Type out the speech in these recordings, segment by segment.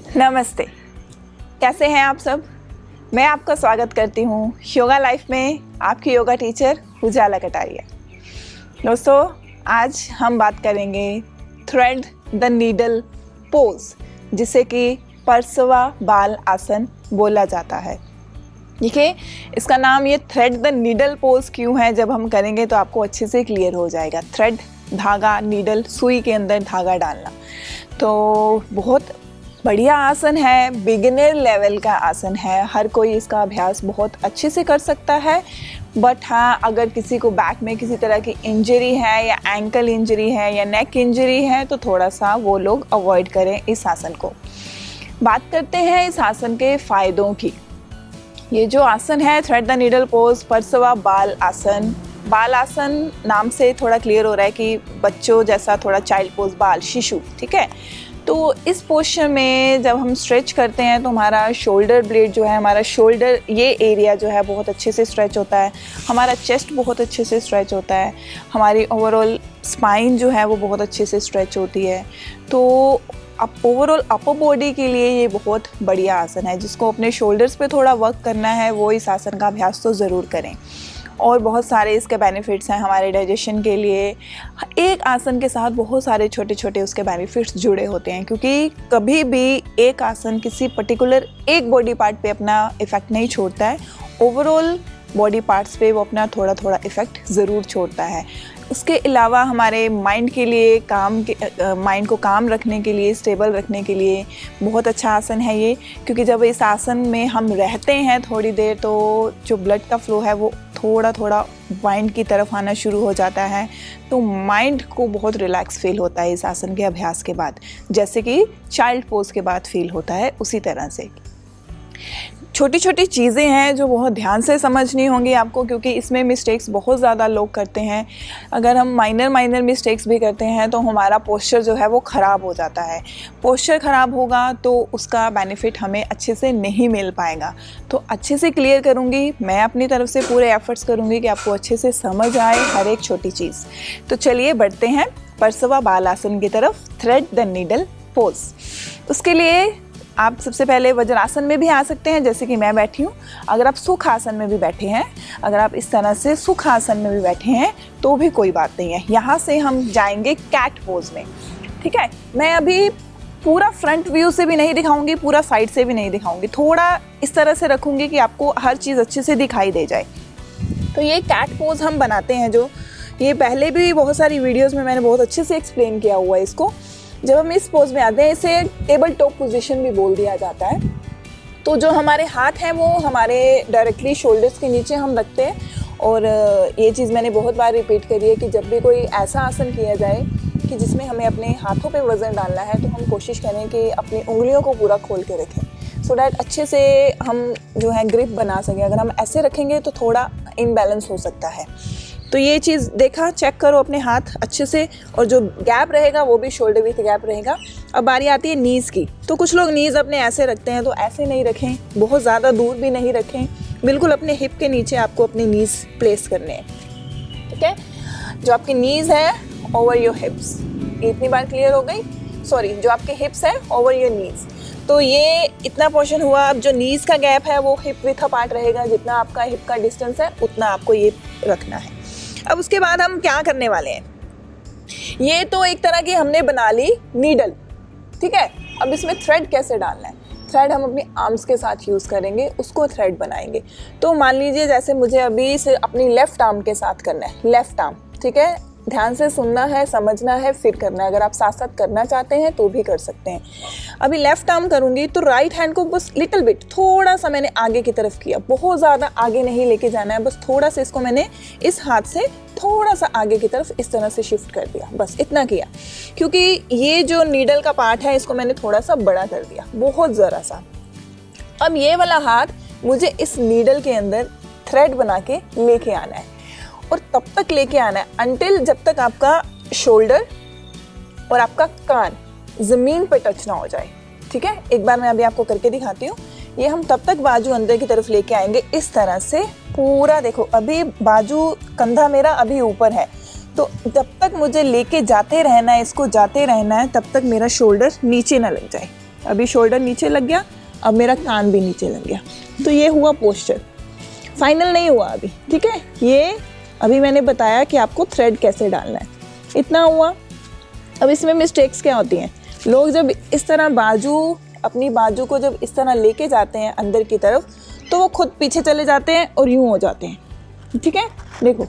नमस्ते, कैसे हैं आप सब। मैं आपका स्वागत करती हूँ योगा लाइफ में, आपकी योगा टीचर उजाला कटारिया। दोस्तों, आज हम बात करेंगे थ्रेड द नीडल पोज, जिसे कि परसवा बाल आसन बोला जाता है। देखिए, इसका नाम ये थ्रेड द नीडल पोज क्यों है, जब हम करेंगे तो आपको अच्छे से क्लियर हो जाएगा। थ्रेड, धागा, नीडल, सुई के अंदर धागा डालना, तो बहुत बढ़िया आसन है, बिगिनर लेवल का आसन है। हर कोई इसका अभ्यास बहुत अच्छे से कर सकता है। बट हाँ, अगर किसी को बैक में किसी तरह की इंजरी है या एंकल इंजरी है या नेक इंजरी है तो थोड़ा सा वो लोग अवॉइड करें इस आसन को। बात करते हैं इस आसन के फ़ायदों की। ये जो आसन है थ्रेड द नीडल पोज, परसवा बाल आसन। बाल आसन नाम से थोड़ा क्लियर हो रहा है कि बच्चों जैसा, थोड़ा चाइल्ड पोज, बाल, शिशु, ठीक है। तो इस पोस्चर में जब हम स्ट्रेच करते हैं तो हमारा शोल्डर ब्लेड जो है, हमारा शोल्डर ये एरिया जो है बहुत अच्छे से स्ट्रेच होता है। हमारा चेस्ट बहुत अच्छे से स्ट्रेच होता है। हमारी ओवरऑल स्पाइन जो है वो बहुत अच्छे से स्ट्रेच होती है। तो ओवरऑल अपर बॉडी के लिए ये बहुत बढ़िया आसन है। जिसको अपने शोल्डर्स पे थोड़ा वर्क करना है वो इस आसन का अभ्यास तो ज़रूर करें। और बहुत सारे इसके बेनिफिट्स हैं हमारे डाइजेशन के लिए। एक आसन के साथ बहुत सारे छोटे छोटे उसके बेनिफिट्स जुड़े होते हैं, क्योंकि कभी भी एक आसन किसी पर्टिकुलर एक बॉडी पार्ट पे अपना इफ़ेक्ट नहीं छोड़ता है। ओवरऑल बॉडी पार्ट्स पे वो अपना थोड़ा थोड़ा इफ़ेक्ट ज़रूर छोड़ता है। उसके अलावा हमारे माइंड के लिए, माइंड को काम रखने के लिए, स्टेबल रखने के लिए बहुत अच्छा आसन है ये। क्योंकि जब इस आसन में हम रहते हैं थोड़ी देर तो जो ब्लड का फ्लो है वो थोड़ा थोड़ा माइंड की तरफ आना शुरू हो जाता है। तो माइंड को बहुत रिलैक्स फील होता है इस आसन के अभ्यास के बाद, जैसे कि चाइल्ड पोज के बाद फील होता है उसी तरह से। छोटी छोटी चीज़ें हैं जो बहुत ध्यान से समझनी होंगी आपको, क्योंकि इसमें मिस्टेक्स बहुत ज़्यादा लोग करते हैं। अगर हम माइनर मिस्टेक्स भी करते हैं तो हमारा पोस्चर जो है वो ख़राब हो जाता है। पोस्चर ख़राब होगा तो उसका बेनिफिट हमें अच्छे से नहीं मिल पाएगा। तो अच्छे से क्लियर करूँगी, मैं अपनी तरफ से पूरे एफर्ट्स करूँगी कि आपको अच्छे से समझ आए हर एक छोटी चीज़। तो चलिए बढ़ते हैं परसवा बाल आसन की तरफ, थ्रेड द नीडल पोज। उसके लिए आप सबसे पहले वज्रासन में भी आ सकते हैं, जैसे कि मैं बैठी हूँ। अगर आप सुख आसन में भी बैठे हैं, अगर आप इस तरह से सुख आसन में भी बैठे हैं तो भी कोई बात नहीं है। यहाँ से हम जाएंगे कैट पोज में, ठीक है। मैं अभी पूरा फ्रंट व्यू से भी नहीं दिखाऊंगी, पूरा साइड से भी नहीं दिखाऊंगी, थोड़ा इस तरह से रखूंगी कि आपको हर चीज़ अच्छे से दिखाई दे जाए। तो ये कैट पोज हम बनाते हैं, जो ये पहले भी बहुत सारी वीडियोज़ में मैंने बहुत अच्छे से एक्सप्लेन किया हुआ है इसको। जब हम इस पोज में आते हैं, इसे टेबल टॉप पोजीशन भी बोल दिया जाता है। तो जो हमारे हाथ हैं वो हमारे डायरेक्टली शोल्डर्स के नीचे हम रखते हैं। और ये चीज़ मैंने बहुत बार रिपीट करी है कि जब भी कोई ऐसा आसन किया जाए कि जिसमें हमें अपने हाथों पे वज़न डालना है तो हम कोशिश करें कि अपनी उंगलियों को पूरा खोल के रखें, सो डैट अच्छे से हम जो है ग्रिप बना सकें। अगर हम ऐसे रखेंगे तो थोड़ा इनबैलेंस हो सकता है। तो ये चीज़ देखा, चेक करो अपने हाथ अच्छे से, और जो गैप रहेगा वो भी शोल्डर विथ गैप रहेगा। अब बारी आती है नीज़ की। तो कुछ लोग नीज़ अपने ऐसे रखते हैं, तो ऐसे नहीं रखें, बहुत ज़्यादा दूर भी नहीं रखें, बिल्कुल अपने हिप के नीचे आपको अपनी नीज़ प्लेस करने हैं, ठीक है। जो आपकी नीज़ है ओवर योर हिप्स, इतनी बार क्लियर हो गई। सॉरी, जो आपके हिप्स है ओवर योर नीज़। तो ये इतना पोर्शन हुआ। अब जो नीज़ का गैप है वो हिप विथ अपार्ट रहेगा, जितना आपका हिप का डिस्टेंस है उतना आपको ये रखना है। अब उसके बाद हम क्या करने वाले हैं, ये तो एक तरह की हमने बना ली नीडल, ठीक है। अब इसमें थ्रेड कैसे डालना है, थ्रेड हम अपनी आर्म्स के साथ यूज़ करेंगे, उसको थ्रेड बनाएंगे। तो मान लीजिए जैसे मुझे अभी से अपनी लेफ़्ट आर्म के साथ करना है, लेफ़्ट आर्म, ठीक है। ध्यान से सुनना है, समझना है, फिर करना है। अगर आप साथ साथ करना चाहते हैं तो भी कर सकते हैं। अभी लेफ़्ट आर्म करूँगी तो राइट हैंड को बस लिटिल बिट, थोड़ा सा मैंने आगे की तरफ किया, बहुत ज़्यादा आगे नहीं लेके जाना है, बस थोड़ा सा इसको मैंने इस हाथ से थोड़ा सा आगे की तरफ इस तरह से शिफ्ट कर दिया, बस इतना किया। क्योंकि ये जो नीडल का पार्ट है इसको मैंने थोड़ा सा बड़ा कर दिया, बहुत ज़रा सा। अब ये वाला हाथ मुझे इस नीडल के अंदर थ्रेड बना के लेके आना है, और तब तक लेके आना है अनटिल जब तक आपका शोल्डर और आपका कान ज़मीन पे टच ना हो जाए, ठीक है। एक बार मैं अभी आपको करके दिखाती हूँ। ये हम तब तक बाजू अंदर की तरफ लेके आएंगे इस तरह से पूरा। देखो अभी बाजू, कंधा मेरा अभी ऊपर है, तो जब तक मुझे लेके जाते रहना है, इसको जाते रहना है, तब तक मेरा शोल्डर नीचे ना लग जाए, अभी शोल्डर नीचे लग गया, अब मेरा कान भी नीचे लग गया। तो ये हुआ पोस्चर। फाइनल नहीं हुआ अभी, ठीक है। ये अभी मैंने बताया कि आपको थ्रेड कैसे डालना है, इतना हुआ। अब इसमें मिस्टेक्स क्या होती हैं, लोग जब इस तरह अपनी बाजू को जब इस तरह लेके जाते हैं अंदर की तरफ, तो वो खुद पीछे चले जाते हैं और यूँ हो जाते हैं, ठीक है। देखो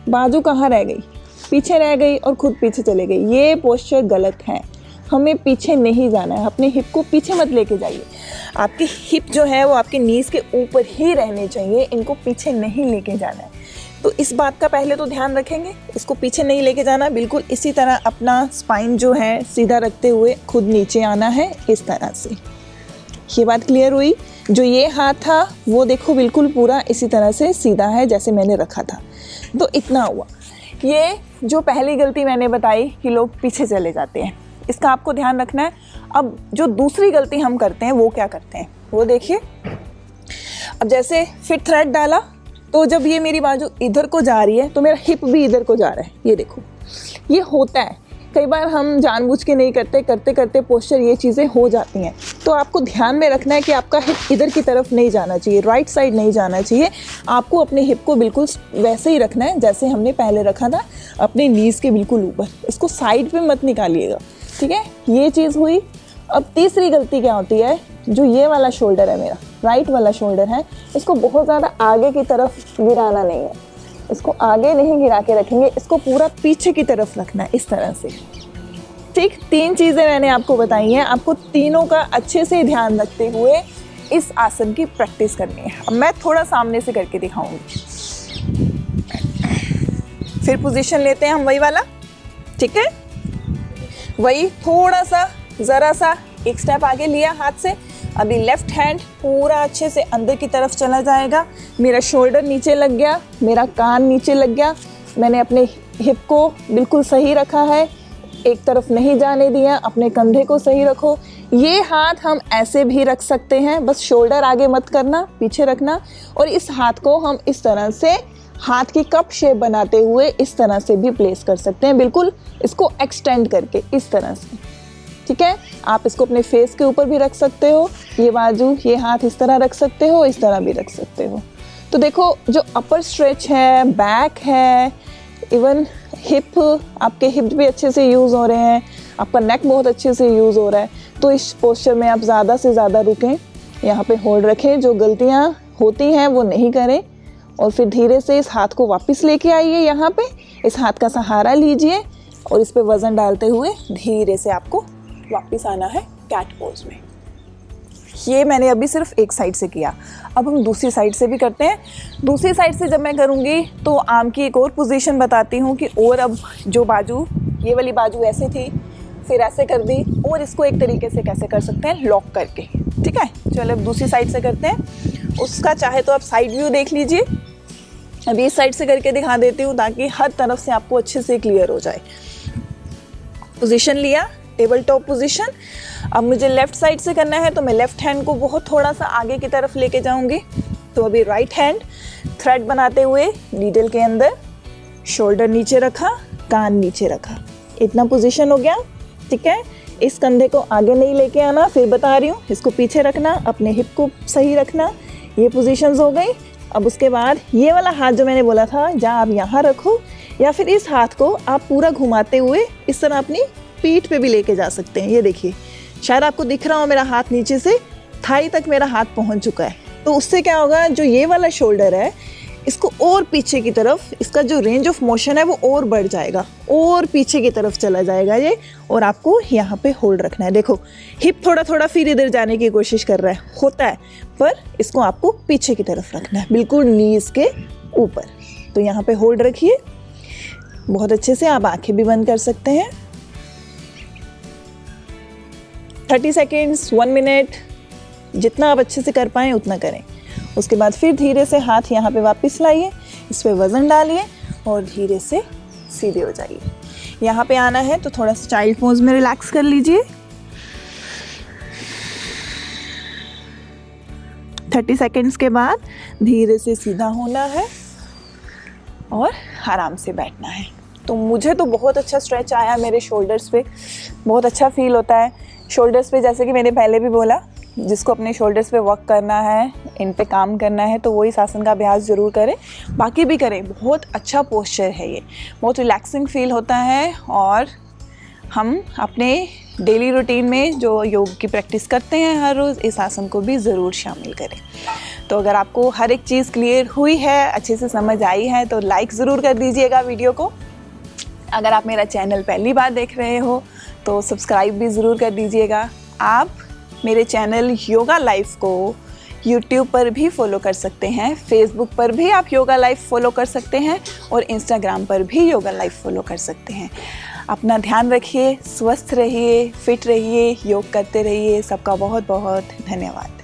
बाजू कहाँ रह गई, पीछे रह गई और खुद पीछे चले गई। ये पोस्चर गलत है, हमें पीछे नहीं जाना है। अपने हिप को पीछे मत लेके जाइए। आपकी हिप जो है वो आपके नीज़ के ऊपर ही रहने चाहिए, इनको पीछे नहीं लेके जाना है। तो इस बात का पहले तो ध्यान रखेंगे, इसको पीछे नहीं लेके जाना, बिल्कुल इसी तरह अपना स्पाइन जो है सीधा रखते हुए खुद नीचे आना है, इस तरह से। ये बात क्लियर हुई। जो ये हाथ था वो देखो बिल्कुल पूरा इसी तरह से सीधा है जैसे मैंने रखा था। तो इतना हुआ। ये जो पहली गलती मैंने बताई कि लोग पीछे चले जाते हैं, इसका आपको ध्यान रखना है। अब जो दूसरी गलती हम करते हैं वो क्या करते हैं वो देखिए। अब जैसे फिर थ्रेड डाला, तो जब ये मेरी बाजू इधर को जा रही है तो मेरा हिप भी इधर को जा रहा है। ये देखो, ये होता है कई बार, हम जानबूझ के नहीं करते, करते करते पोस्चर ये चीज़ें हो जाती हैं। तो आपको ध्यान में रखना है कि आपका हिप इधर की तरफ नहीं जाना चाहिए, राइट साइड नहीं जाना चाहिए। आपको अपने हिप को बिल्कुल वैसे ही रखना है जैसे हमने पहले रखा था, अपने नीज़ के बिल्कुल ऊपर। इसको साइड पे मत निकालिएगा, ठीक है। ये चीज़ हुई। अब तीसरी गलती क्या होती है, जो ये वाला शोल्डर है मेरा, राइट वाला शोल्डर है, इसको बहुत ज़्यादा आगे की तरफ गिराना नहीं है। इसको आगे नहीं गिरा के रखेंगे, इसको पूरा पीछे की तरफ रखना है, इस तरह से, ठीक। 3 चीज़ें मैंने आपको बताई हैं, आपको तीनों का अच्छे से ध्यान रखते हुए इस आसन की प्रैक्टिस करनी है। अब मैं थोड़ा सामने से करके दिखाऊंगी। फिर पोजीशन लेते हैं हम वही वाला, ठीक है। वही थोड़ा सा ज़रा सा एक स्टेप आगे लिया हाथ से। अभी लेफ्ट हैंड पूरा अच्छे से अंदर की तरफ चला जाएगा। मेरा शोल्डर नीचे लग गया, मेरा कान नीचे लग गया। मैंने अपने हिप को बिल्कुल सही रखा है, एक तरफ नहीं जाने दिया। अपने कंधे को सही रखो। ये हाथ हम ऐसे भी रख सकते हैं, बस शोल्डर आगे मत करना, पीछे रखना। और इस हाथ को हम इस तरह से हाथ की कप शेप बनाते हुए इस तरह से भी प्लेस कर सकते हैं, बिल्कुल इसको एक्सटेंड करके इस तरह से, ठीक है। आप इसको अपने फेस के ऊपर भी रख सकते हो, ये बाजू, ये हाथ इस तरह रख सकते हो, इस तरह भी रख सकते हो। तो देखो जो अपर स्ट्रेच है, बैक है, इवन हिप, आपके हिप भी अच्छे से यूज़ हो रहे हैं, आपका नेक बहुत अच्छे से यूज़ हो रहा है। तो इस पोस्चर में आप ज़्यादा से ज़्यादा रुकें, यहाँ पे होल्ड रखें, जो गलतियाँ होती हैं वो नहीं करें। और फिर धीरे से इस हाथ को वापस लेके आइए, यहाँ पे इस हाथ का सहारा लीजिए और इस पे वज़न डालते हुए धीरे से आपको वापस आना है कैट पोज में। ये मैंने अभी सिर्फ एक साइड से किया, अब हम दूसरी साइड से भी करते हैं। दूसरी साइड से जब मैं करूँगी तो आर्म की एक और पोजीशन बताती हूँ कि और अब जो बाजू, ये वाली बाजू ऐसे थी, फिर ऐसे कर दी, और इसको एक तरीके से कैसे कर सकते हैं, लॉक करके, ठीक है। चलो अब दूसरी साइड से करते हैं। उसका चाहे तो आप साइड व्यू देख लीजिए। अभी इस साइड से करके दिखा देती हूँ ताकि हर तरफ से आपको अच्छे से क्लियर हो जाए। पोजीशन लिया, टेबल टॉप पोजीशन। अब मुझे लेफ़्ट साइड से करना है तो मैं लेफ़्ट हैंड को बहुत थोड़ा सा आगे की तरफ लेके जाऊंगी। तो अभी राइट हैंड थ्रेड बनाते हुए नीडल के अंदर, शोल्डर नीचे रखा, कान नीचे रखा, इतना पोजीशन हो गया, ठीक है। इस कंधे को आगे नहीं लेके आना, फिर बता रही हूँ, इसको पीछे रखना, अपने हिप को सही रखना। ये पोजीशंस हो गई। अब उसके बाद ये वाला हाथ जो मैंने बोला था, जहाँ आप यहाँ रखो, या फिर इस हाथ को आप पूरा घुमाते हुए इस तरह अपनी पीठ पे भी लेके जा सकते हैं। ये देखिए, शायद आपको दिख रहा हो, मेरा हाथ नीचे से थाई तक मेरा हाथ पहुंच चुका है। तो उससे क्या होगा, जो ये वाला शोल्डर है इसको और पीछे की तरफ, इसका जो रेंज ऑफ मोशन है वो और बढ़ जाएगा, और पीछे की तरफ चला जाएगा ये। और आपको यहाँ पे होल्ड रखना है। देखो हिप थोड़ा थोड़ा फिर इधर जाने की कोशिश कर रहा है, होता है, पर इसको आपको पीछे की तरफ रखना है, बिल्कुल नीज के ऊपर। तो यहाँ पे होल्ड रखिए बहुत अच्छे से। आप आंखें भी बंद कर सकते हैं। 30 सेकेंड्स, 1 मिनट, जितना आप अच्छे से कर पाएँ उतना करें। उसके बाद फिर धीरे से हाथ यहाँ पे वापस लाइए, इस पे वज़न डालिए और धीरे से सीधे हो जाइए। यहाँ पे आना है तो थोड़ा सा चाइल्ड पोज में रिलैक्स कर लीजिए। 30 सेकेंड्स के बाद धीरे से सीधा होना है और आराम से बैठना है। तो मुझे तो बहुत अच्छा स्ट्रेच आया मेरे शोल्डर्स पे, बहुत अच्छा फील होता है। शोल्डर्स पे, जैसे कि मैंने पहले भी बोला, जिसको अपने शोल्डर्स पे वर्क करना है, इन पे काम करना है, तो वो इस आसन का अभ्यास ज़रूर करें। बाकी भी करें, बहुत अच्छा पोस्चर है ये, बहुत रिलैक्सिंग फील होता है। और हम अपने डेली रूटीन में जो योग की प्रैक्टिस करते हैं हर रोज़, इस आसन को भी ज़रूर शामिल करें। तो अगर आपको हर एक चीज़ क्लियर हुई है, अच्छे से समझ आई है, तो लाइक ज़रूर कर दीजिएगा वीडियो को। अगर आप मेरा चैनल पहली बार देख रहे हो तो सब्सक्राइब भी ज़रूर कर दीजिएगा। आप मेरे चैनल योगा लाइफ को YouTube पर भी फॉलो कर सकते हैं, फेसबुक पर भी आप योगा लाइफ फॉलो कर सकते हैं और इंस्टाग्राम पर भी योगा लाइफ फॉलो कर सकते हैं। अपना ध्यान रखिए, स्वस्थ रहिए, फिट रहिए, योग करते रहिए। सबका बहुत बहुत धन्यवाद।